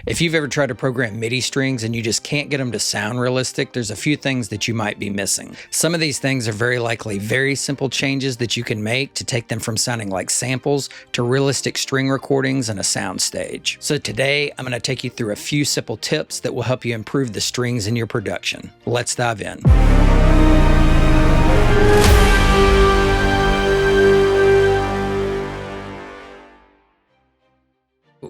If you've ever tried to program MIDI strings and you just can't get them to sound realistic, there's a few things that you might be missing. Some of these things are very likely very simple changes that you can make to take them from sounding like samples to realistic string recordings and a sound stage. So today, I'm going to take you through a few simple tips that will help you improve the strings in your production. Let's dive in.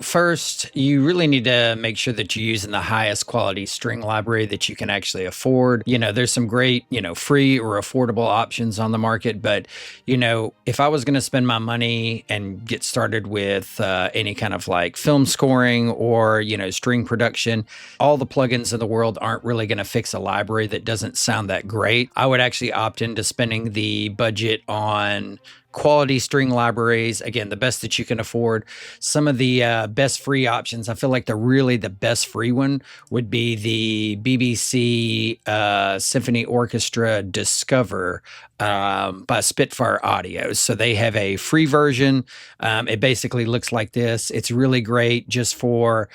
First, you really need to make sure that you're using the highest quality string library that you can actually afford. There's some great, free or affordable options on the market, but, if I was going to spend my money and get started with any kind of like film scoring or, string production, all the plugins in the world aren't really going to fix a library that doesn't sound that great. I would actually opt into spending the budget on quality string libraries, again, the best that you can afford. Some of the best free options, I feel like the best free one would be the BBC Symphony Orchestra Discover by Spitfire Audio. So they have a free version. It basically looks like this. It's really great just for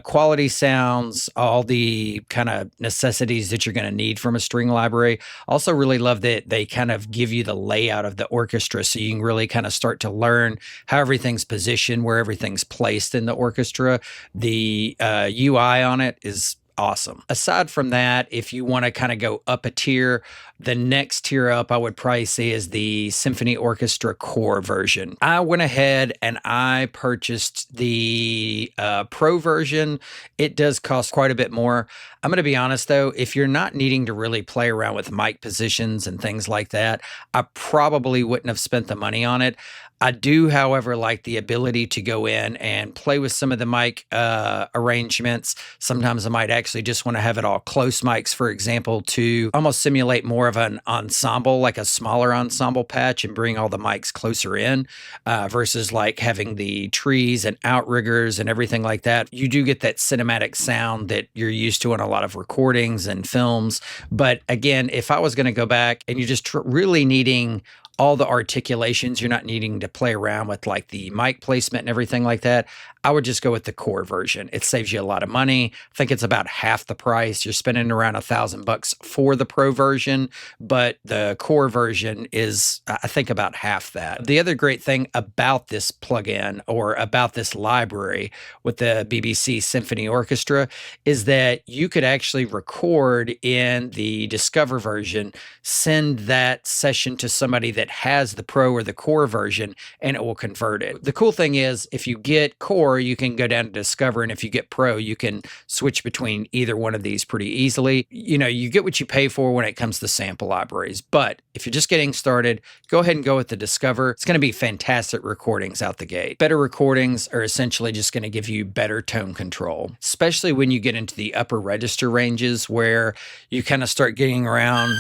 quality sounds, all the kind of necessities that you're going to need from a string library. Also really love that they kind of give you the layout of the orchestra, so you can really kind of start to learn how everything's positioned, where everything's placed in the orchestra. The UI on it is awesome. Aside from that, if you want to kind of go up a tier, the next tier up I would probably say is the Symphony Orchestra Core version. I went ahead and I purchased the Pro version. It does cost quite a bit more. I'm going to be honest though, if you're not needing to really play around with mic positions and things like that, I probably wouldn't have spent the money on it. I do, however, like the ability to go in and play with some of the mic arrangements. Sometimes I might actually just want to have it all close mics, for example, to almost simulate more of an ensemble, like a smaller ensemble patch, and bring all the mics closer in versus like having the trees and outriggers and everything like that. You do get that cinematic sound that you're used to in a lot of recordings and films. But again, if I was going to go back and you're just really needing all the articulations, you're not needing to play around with like the mic placement and everything like that, I would just go with the core version. It saves you a lot of money. I think it's about half the price. You're spending around $1,000 for the Pro version, but the core version is, I think, about half that. The other great thing about this plugin or about this library with the BBC Symphony Orchestra is that you could actually record in the Discover version, send that session to somebody that has the Pro or the core version, and it will convert it. The cool thing is, if you get core, you can go down to Discover, and if you get Pro, you can switch between either one of these pretty easily. You get what you pay for when it comes to sample libraries, but if you're just getting started, go ahead and go with the Discover. It's going to be fantastic recordings out the gate. Better recordings are essentially just going to give you better tone control, especially when you get into the upper register ranges where you kind of start getting around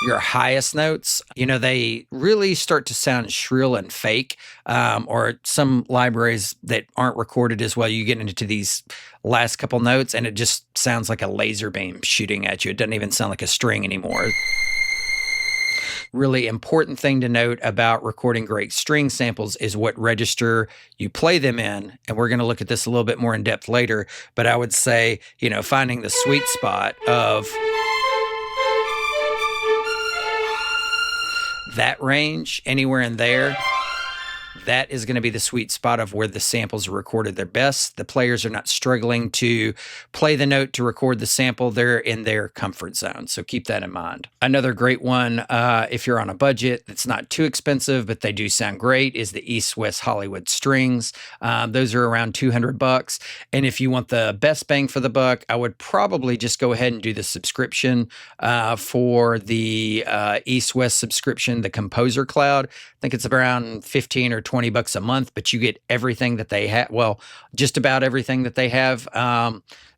your highest notes. They really start to sound shrill and fake, or some libraries that aren't recorded as well. You get into these last couple notes and it just sounds like a laser beam shooting at you. It doesn't even sound like a string anymore. Really important thing to note about recording great string samples is what register you play them in. And we're going to look at this a little bit more in depth later, but I would say, finding the sweet spot of that range, anywhere in there, that is going to be the sweet spot of where the samples are recorded their best. The players are not struggling to play the note to record the sample. They're in their comfort zone. So keep that in mind. Another great one, if you're on a budget that's not too expensive, but they do sound great, is the East West Hollywood strings. Those are around $200. And if you want the best bang for the buck, I would probably just go ahead and do the subscription for the East West subscription, the Composer Cloud. I think it's around 15 or $20 a month, but you get everything that they have. Well, just about everything that they have.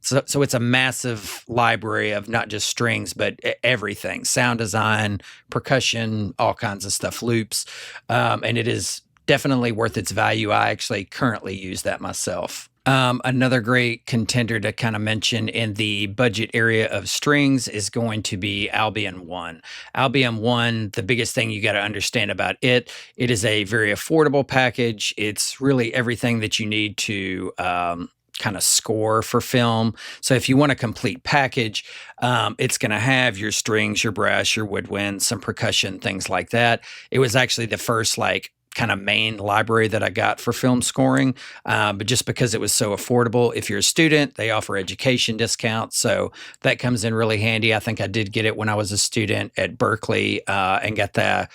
So it's a massive library of not just strings, but everything, sound design, percussion, all kinds of stuff, loops. And it is definitely worth its value. I actually currently use that myself. Another great contender to kind of mention in the budget area of strings is going to be Albion 1. Albion 1, the biggest thing you got to understand about it, it is a very affordable package. It's really everything that you need to kind of score for film. So if you want a complete package, it's going to have your strings, your brass, your woodwind, some percussion, things like that. It was actually the first like kind of main library that I got for film scoring. But just because it was so affordable, if you're a student, they offer education discounts. So that comes in really handy. I think I did get it when I was a student at Berkeley and got the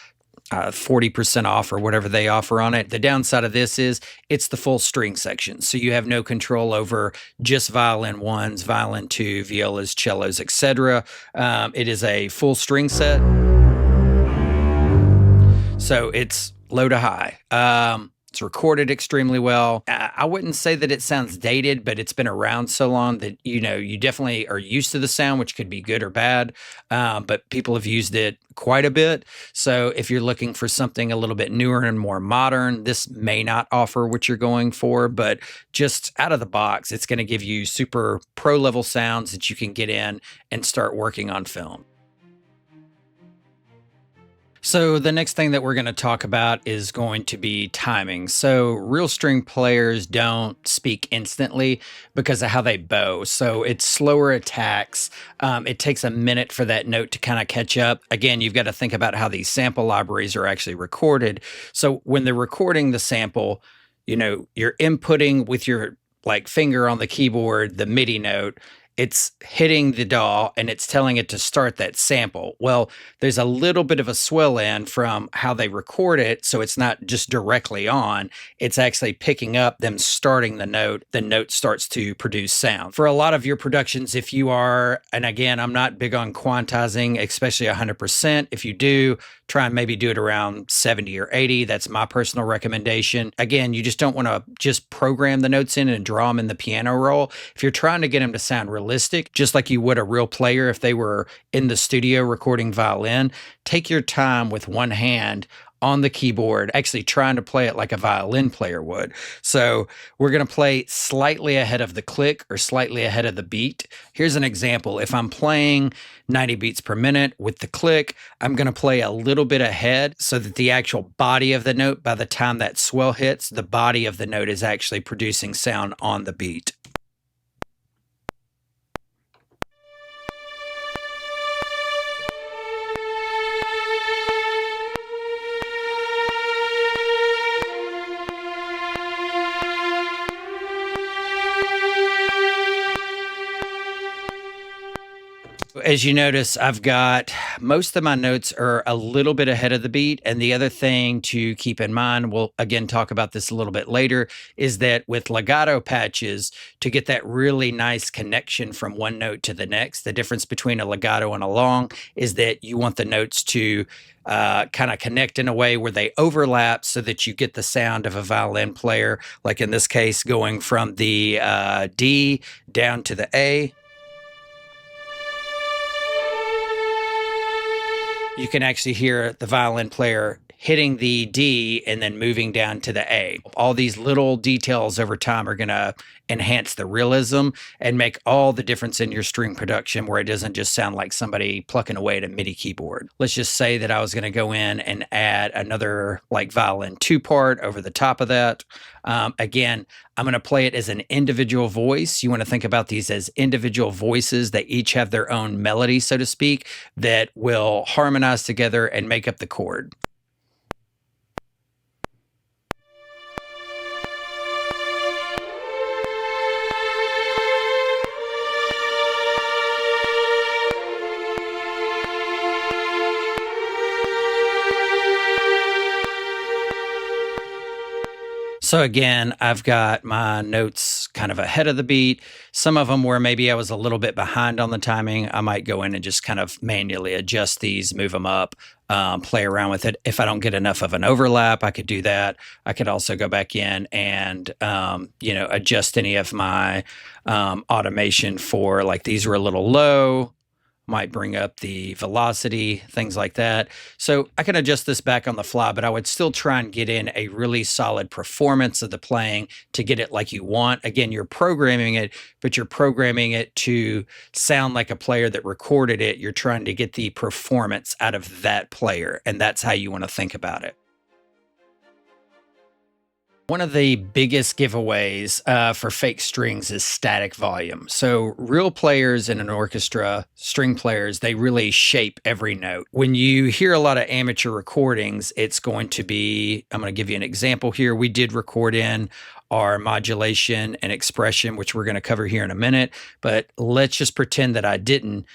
40% off or whatever they offer on it. The downside of this is it's the full string section. So you have no control over just violin ones, violin two, violas, cellos, etc. It is a full string set. So it's low to high. It's recorded extremely well. I wouldn't say that it sounds dated, but it's been around so long that, you know, you definitely are used to the sound, which could be good or bad. But people have used it quite a bit. So if you're looking for something a little bit newer and more modern, this may not offer what you're going for, but just out of the box, it's going to give you super pro level sounds that you can get in and start working on film. So the next thing that we're going to talk about is going to be timing. So real string players don't speak instantly because of how they bow. So it's slower attacks. It takes a minute for that note to kind of catch up. Again, you've got to think about how these sample libraries are actually recorded. So when they're recording the sample, you know, you're inputting with your like finger on the keyboard, the MIDI note. It's hitting the DAW and it's telling it to start that sample. Well, there's a little bit of a swell in from how they record it. So it's not just directly on, it's actually picking up them starting the note starts to produce sound. For a lot of your productions, if you are, and again, I'm not big on quantizing, especially 100%. If you do, try and maybe do it around 70 or 80. That's my personal recommendation. Again, you just don't want to just program the notes in and draw them in the piano roll. If you're trying to get them to sound realistic, just like you would a real player if they were in the studio recording violin, take your time with one hand on the keyboard, actually trying to play it like a violin player would. So we're going to play slightly ahead of the click or slightly ahead of the beat. Here's an example. If I'm playing 90 beats per minute with the click, I'm going to play a little bit ahead so that the actual body of the note, by the time that swell hits, the body of the note is actually producing sound on the beat. As you notice, I've got most of my notes are a little bit ahead of the beat. And the other thing to keep in mind, we'll again talk about this a little bit later, is that with legato patches, to get that really nice connection from one note to the next, the difference between a legato and a long is that you want the notes to kind of connect in a way where they overlap so that you get the sound of a violin player, like in this case, going from the D down to the A. You can actually hear the violin player hitting the D and then moving down to the A. All these little details over time are going to enhance the realism and make all the difference in your string production where it doesn't just sound like somebody plucking away at a MIDI keyboard. Let's just say that I was going to go in and add another like violin two part over the top of that. Again, I'm going to play it as an individual voice. You want to think about these as individual voices. They each have their own melody, so to speak, that will harmonize together and make up the chord. So again, I've got my notes kind of ahead of the beat. Some of them where maybe I was a little bit behind on the timing, I might go in and just kind of manually adjust these, move them up, play around with it. If I don't get enough of an overlap, I could do that. I could also go back in and, adjust any of my automation for like these were a little low. might bring up the velocity, things like that. So I can adjust this back on the fly, but I would still try and get in a really solid performance of the playing to get it like you want. Again, you're programming it, but you're programming it to sound like a player that recorded it. You're trying to get the performance out of that player, and that's how you want to think about it. One of the biggest giveaways for fake strings is static volume. So, real players in an orchestra, string players, they really shape every note. When you hear a lot of amateur recordings, it's going to be, I'm going to give you an example here. We did record in our modulation and expression, which we're going to cover here in a minute, but let's just pretend that I didn't.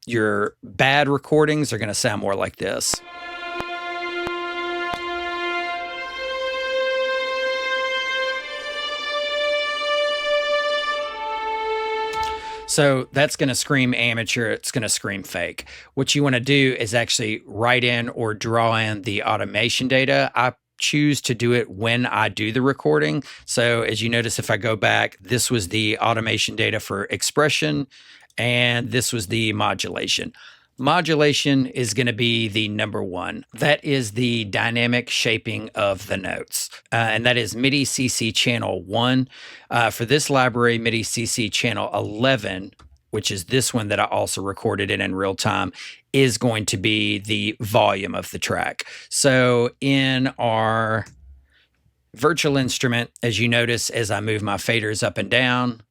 Your bad recordings are going to sound more like this. So that's going to scream amateur. It's going to scream fake. What you want to do is actually write in or draw in the automation data. I choose to do it when I do the recording. So as you notice, if I go back, this was the automation data for expression, and this was the modulation. Modulation is going to be the number one. That is the dynamic shaping of the notes. And that is MIDI CC channel 1. For this library, MIDI CC channel 11, which is this one that I also recorded in real time, is going to be the volume of the track. So in our virtual instrument, as you notice, as I move my faders up and down,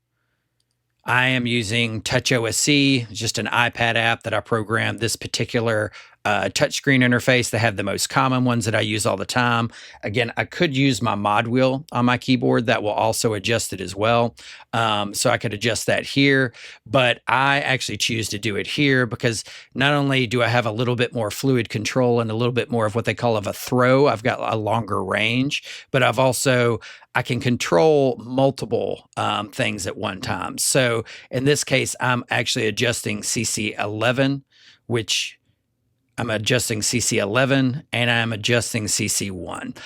I am using TouchOSC, just an iPad app that I programmed this particular touchscreen interface. They have the most common ones that I use all the time. Again, I could use my mod wheel on my keyboard. That will also adjust it as well. So I could adjust that here, but I actually choose to do it here because not only do I have a little bit more fluid control and a little bit more of what they call of a throw, I've got a longer range, but I can control multiple things at one time. So in this case, I'm actually adjusting CC11, which I'm adjusting CC11 and I'm adjusting CC1.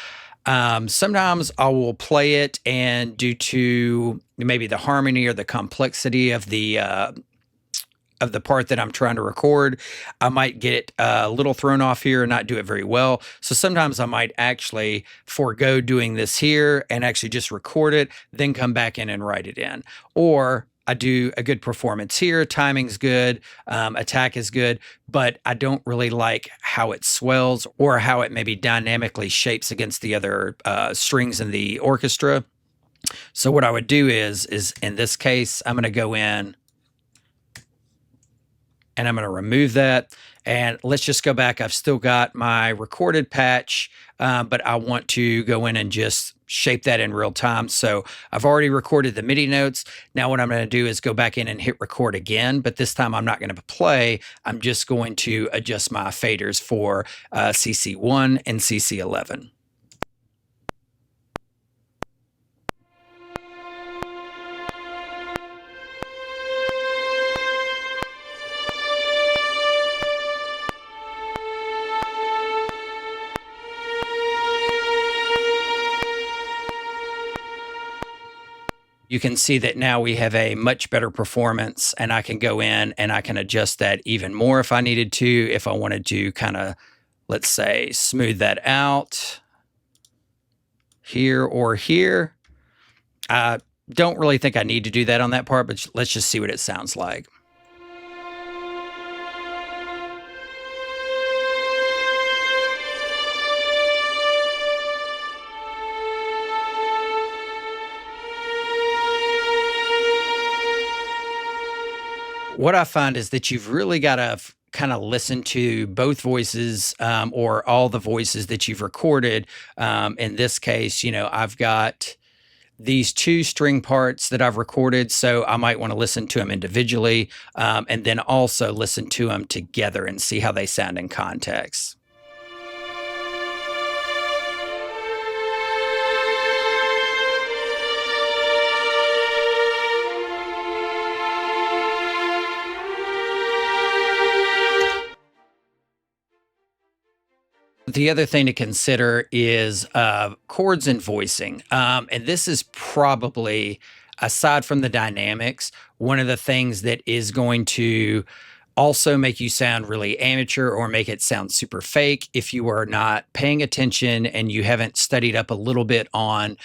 Sometimes I will play it, and due to maybe the harmony or the complexity of the part that I'm trying to record, I might get a little thrown off here and not do it very well. So sometimes I might actually forego doing this here and actually just record it, then come back in and write it in. Or I do a good performance here, timing's good, attack is good, but I don't really like how it swells or how it maybe dynamically shapes against the other strings in the orchestra. So what I would do is in this case, I'm going to go in and I'm going to remove that. And let's just go back. I've still got my recorded patch, but I want to go in and just shape that in real time. So I've already recorded the MIDI notes. Now what I'm going to do is go back in and hit record again, but this time I'm not going to play. I'm just going to adjust my faders for CC1 and CC11. You can see that now we have a much better performance, and I can go in and I can adjust that even more if I needed to, if I wanted to kind of, let's say, smooth that out here or here. I don't really think I need to do that on that part, but let's just see what it sounds like. What I find is that you've really got to kind of listen to both voices or all the voices that you've recorded. In this case, I've got these two string parts that I've recorded, so I might want to listen to them individually and then also listen to them together and see how they sound in context. The other thing to consider is chords and voicing. And this is probably, aside from the dynamics, one of the things that is going to also make you sound really amateur or make it sound super fake if you are not paying attention and you haven't studied up a little bit on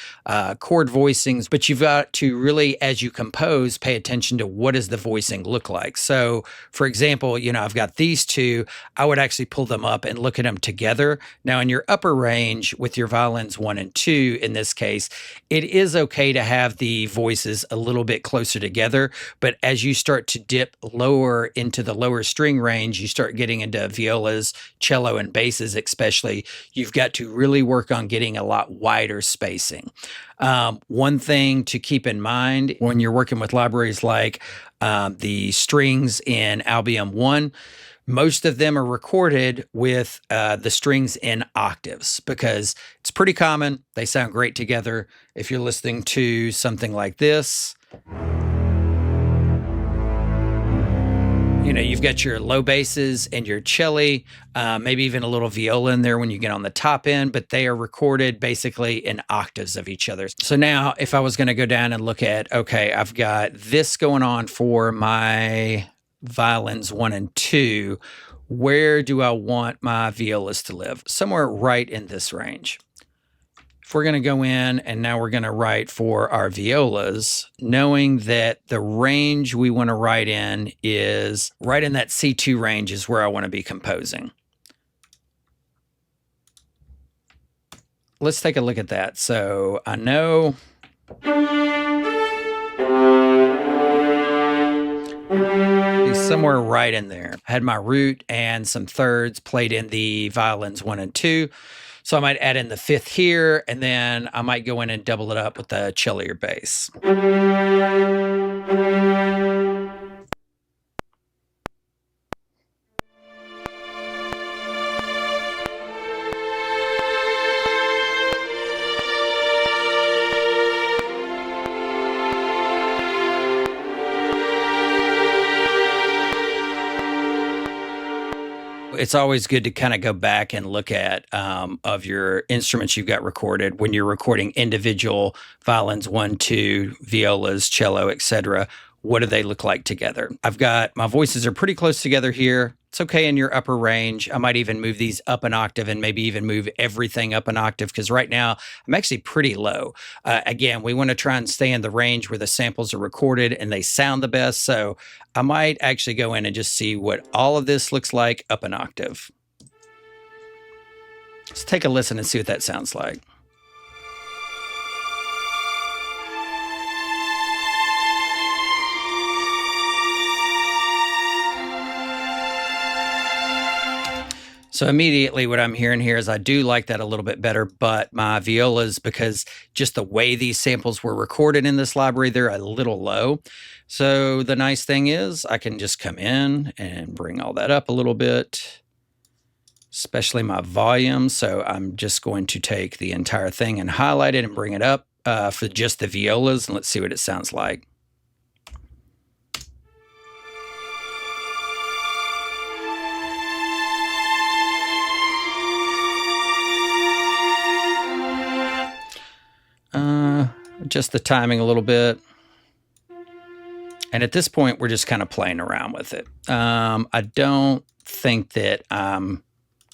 chord voicings. But you've got to really, as you compose, pay attention to what does the voicing look like. So for example, you know, I've got these two. I would actually pull them up and look at them together. Now in your upper range with your violins 1 and 2, in this case, it is okay to have the voices a little bit closer together. But as you start to dip lower into the lower string range, you start getting into violas, cello, and basses especially, you've got to really work on getting a lot wider spacing. One thing to keep in mind when you're working with libraries like the strings in Albion 1, most of them are recorded with the strings in octaves because it's pretty common. They sound great together. If you're listening to something like this, you know, you've got your low basses and your cello, maybe even a little viola in there when you get on the top end, but they are recorded basically in octaves of each other. So now if I was going to go down and look at, okay, I've got this going on for my violins 1 and 2, where do I want my violas to live? Somewhere right in this range. If we're going to go in and now we're going to write for our violas, knowing that the range we want to write in is right in that C2 range is where I want to be composing. Let's take a look at that. So I know somewhere right in there. I had my root and some thirds played in the violins 1 and 2. So I might add in the 5th here, and then I might go in and double it up with the cello or bass. It's always good to kind of go back and look at of your instruments you've got recorded when you're recording individual violins, 1, 2, violas, cello, etc. What do they look like together? I've got my voices are pretty close together here. It's okay in your upper range. I might even move these up an octave and maybe even move everything up an octave because right now I'm actually pretty low. Again, we want to try and stay in the range where the samples are recorded and they sound the best. So I might actually go in and just see what all of this looks like up an octave. Let's take a listen and see what that sounds like. So immediately what I'm hearing here is I do like that a little bit better, but my violas, because just the way these samples were recorded in this library, they're a little low. So the nice thing is I can just come in and bring all that up a little bit, especially my volume. So I'm just going to take the entire thing and highlight it and bring it up for just the violas, and let's see what it sounds like. Adjust the timing a little bit. And at this point, we're just kind of playing around with it. I don't think that I'm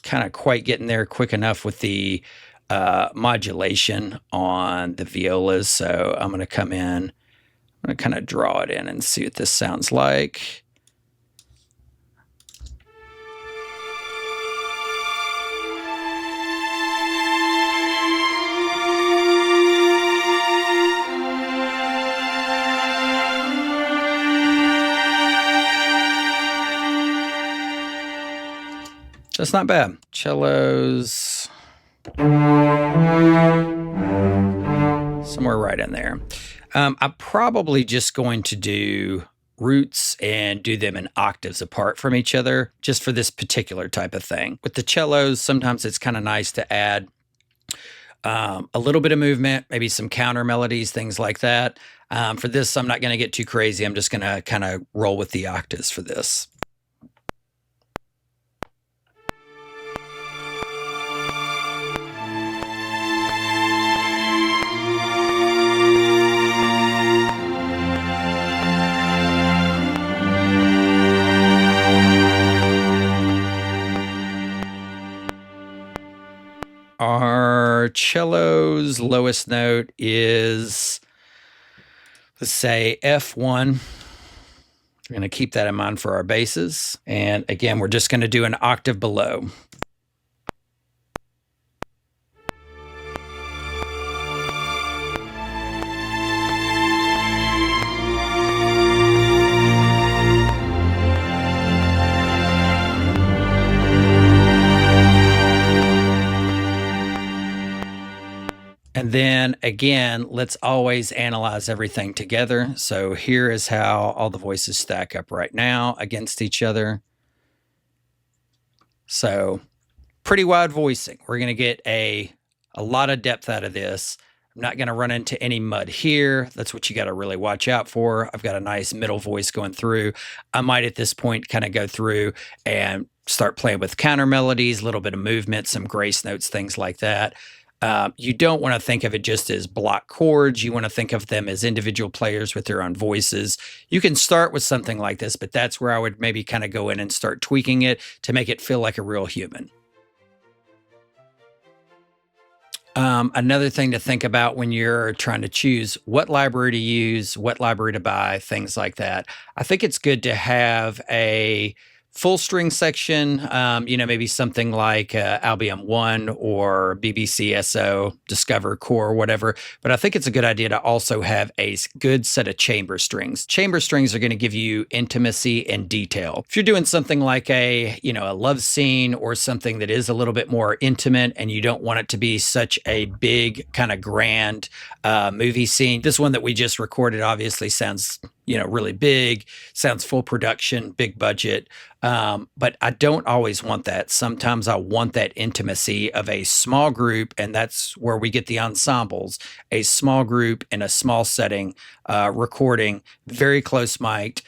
kind of quite getting there quick enough with the modulation on the violas. So I'm going to come in, I'm going to kind of draw it in and see what this sounds like. That's not bad. Cellos, somewhere right in there. I'm probably just going to do roots and do them in octaves apart from each other, just for this particular type of thing. With the cellos, sometimes it's kind of nice to add a little bit of movement, maybe some counter melodies, things like that. For this, I'm not going to get too crazy. I'm just going to kind of roll with the octaves for this. suppose lowest note is, let's say F1. We're going to keep that in mind for our basses. And again, we're just going to do an octave below. And then again, let's always analyze everything together. So here is how all the voices stack up right now against each other. So pretty wide voicing. We're going to get a lot of depth out of this. I'm not going to run into any mud here. That's what you got to really watch out for. I've got a nice middle voice going through. I might at this point kind of go through and start playing with counter melodies, a little bit of movement, some grace notes, things like that. You don't want to think of it just as block chords. You want to think of them as individual players with their own voices. You can start with something like this, but that's where I would maybe kind of go in and start tweaking it to make it feel like a real human. Another thing to think about when you're trying to choose what library to use, what library to buy, things like that. I think it's good to have a full string section, maybe something like Albion 1 or BBC SO, Discover, Core, whatever. But I think it's a good idea to also have a good set of chamber strings. Chamber strings are going to give you intimacy and detail. If you're doing something like a love scene or something that is a little bit more intimate and you don't want it to be such a big kind of grand movie scene, this one that we just recorded obviously sounds really big, sounds full production, big budget. But I don't always want that. Sometimes I want that intimacy of a small group, and that's where we get the ensembles, a small group in a small setting, recording, very close mic'd.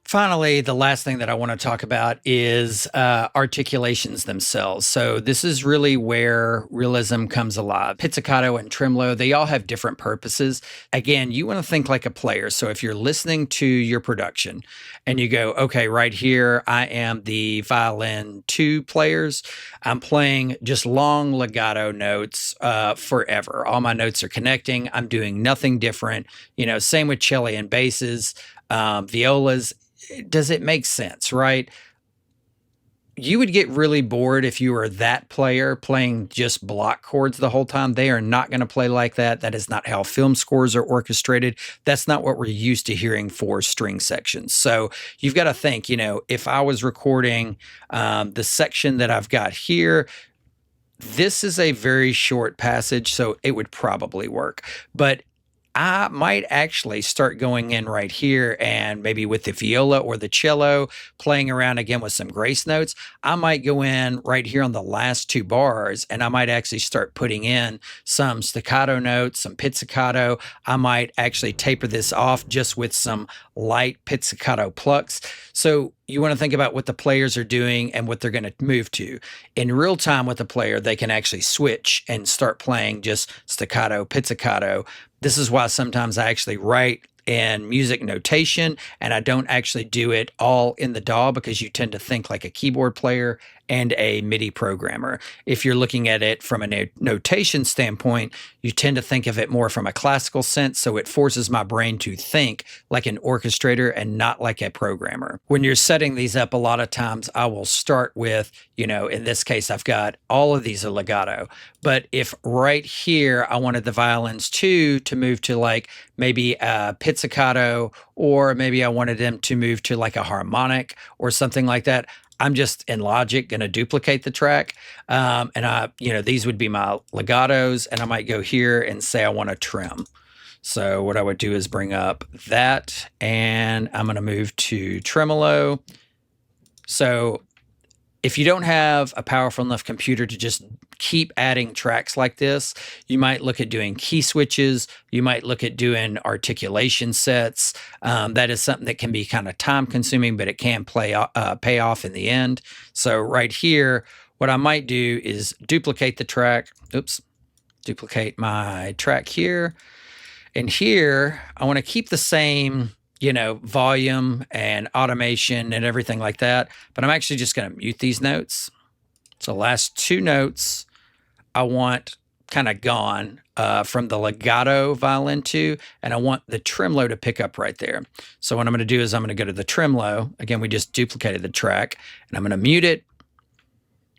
Finally, the last thing that I want to talk about is articulations themselves. So this is really where realism comes alive. Pizzicato and tremolo, they all have different purposes. Again, you want to think like a player. So if you're listening to your production and you go, okay, right here, I am the violin 2 players. I'm playing just long legato notes forever. All my notes are connecting. I'm doing nothing different. Same with cello and basses, violas. Does it make sense, right? You would get really bored if you were that player playing just block chords the whole time. They are not going to play like that. That is not how film scores are orchestrated. That's not what we're used to hearing for string sections. So you've got to think, if I was recording the section that I've got here, this is a very short passage, so it would probably work. But I might actually start going in right here and maybe with the viola or the cello, playing around again with some grace notes. I might go in right here on the last 2 bars and I might actually start putting in some staccato notes, some pizzicato. I might actually taper this off just with some light pizzicato plucks. So you want to think about what the players are doing and what they're going to move to. In real time with the player, they can actually switch and start playing just staccato, pizzicato. This is why sometimes I actually write in music notation and I don't actually do it all in the DAW, because you tend to think like a keyboard player and a MIDI programmer. If you're looking at it from a notation standpoint, you tend to think of it more from a classical sense, so it forces my brain to think like an orchestrator and not like a programmer. When you're setting these up, a lot of times I will start with, in this case, I've got all of these are legato. But if right here, I wanted the violins 2 to move to like maybe a pizzicato, or maybe I wanted them to move to like a harmonic or something like that, I'm just in Logic going to duplicate the track. And these would be my legatos, and I might go here and say I want to trim. So what I would do is bring up that, and I'm going to move to tremolo. So if you don't have a powerful enough computer to just keep adding tracks like this, you might look at doing key switches. You might look at doing articulation sets. That is something that can be kind of time consuming, but it can pay off in the end. So right here, what I might do is duplicate the track. Oops, duplicate my track here. And here, I want to keep the same volume and automation and everything like that. But I'm actually just going to mute these notes. So last 2 notes, I want kind of gone from the legato violin 2, and I want the tremolo to pick up right there. So what I'm going to do is I'm going to go to the tremolo. Again, we just duplicated the track, and I'm going to mute it.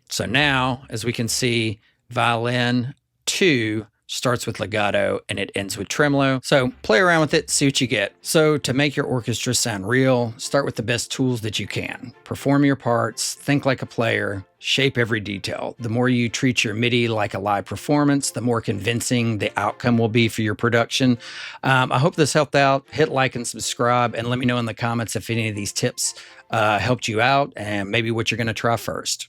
So now, as we can see, violin 2 starts with legato and it ends with tremolo. So play around with it, see what you get. So to make your orchestra sound real, start with the best tools that you can. Perform your parts, think like a player, shape every detail. The more you treat your MIDI like a live performance, the more convincing the outcome will be for your production. I hope this helped out. Hit like and subscribe, and let me know in the comments if any of these tips helped you out and maybe what you're going to try first.